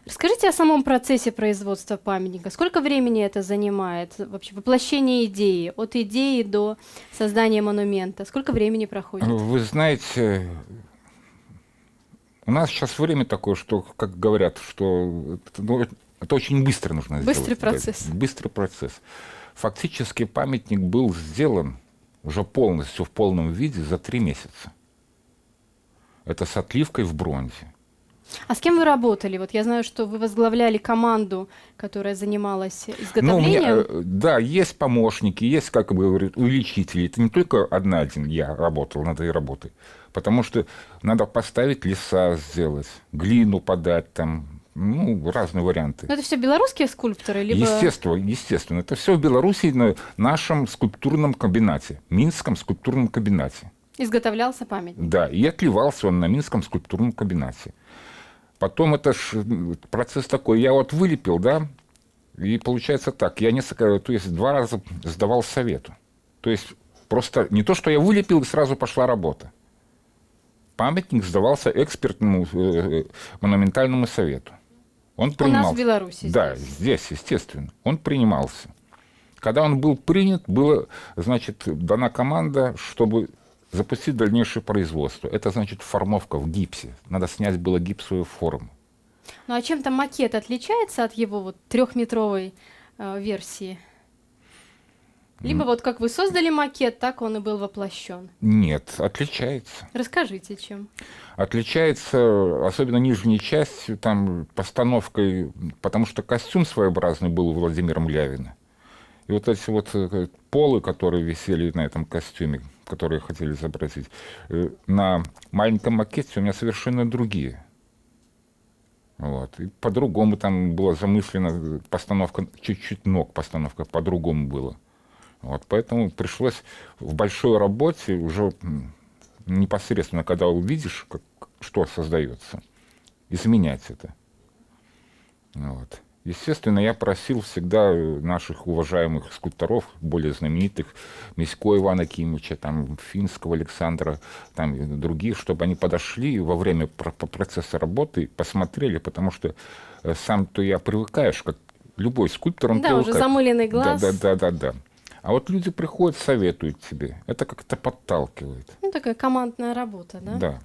Расскажите о самом процессе производства памятника. Сколько времени это занимает? Вообще воплощение идеи, от идеи до создания монумента. Сколько времени проходит? Вы знаете, у нас сейчас время такое, что, как говорят, что это очень быстро нужно сделать. Быстрый процесс. Да, быстрый процесс. Фактически памятник был сделан уже полностью в полном виде за 3 месяца. Это с отливкой в бронзе. А с кем вы работали? Вот я знаю, что вы возглавляли команду, которая занималась Ну, у изготовлением. меня, да, есть помощники, есть, как бы говорят, увеличители. Это не только один я работал над этой работой, потому что надо поставить леса сделать, глину подать, там, ну, разные варианты. Но это все белорусские скульпторы, либо... Естественно. Это все в Беларуси на нашем скульптурном комбинате, Минском скульптурном комбинате. изготовлялся памятник. Да, и отливался он на Минском скульптурном комбинате. Потом это ж процесс такой, я вот вылепил, да, и получается так, я несколько, то есть 2 раза сдавал совету. То есть просто не то, что я вылепил, и сразу пошла работа. Памятник сдавался экспертному монументальному совету. Он У нас принимался. в Беларуси. Да, здесь, естественно. Он принимался. Когда он был принят, была, значит, дана команда, чтобы запустить дальнейшее производство. Это значит формовка в гипсе. Надо снять было гипсовую форму. Ну а чем-то макет отличается от его вот 3-метровой версии? Либо вот как вы создали макет, так он и был воплощен. Нет, отличается. Расскажите, чем. Отличается, особенно нижней частью, там, постановкой, потому что костюм своеобразный был у Владимира Млявина. И вот эти вот полы, которые висели на этом костюме, которые хотели изобразить, на маленьком макете у меня совершенно другие. Вот. И по-другому там была замыслена постановка, чуть-чуть ног постановка по-другому было. Вот. Поэтому пришлось в большой работе уже непосредственно, когда увидишь, что создается, изменять это. Вот. Естественно, я просил всегда наших уважаемых скульпторов, более знаменитых, Мисько Ивана Кимовича, там, Финского Александра, там, и других, чтобы они подошли во время процесса работы, посмотрели, потому что сам-то я привыкаешь, как любой скульптор, он Да, привыкает. уже замыленный глаз. Да. А вот люди приходят, советуют тебе. Это как-то подталкивает. Ну, такая командная работа, да? Да.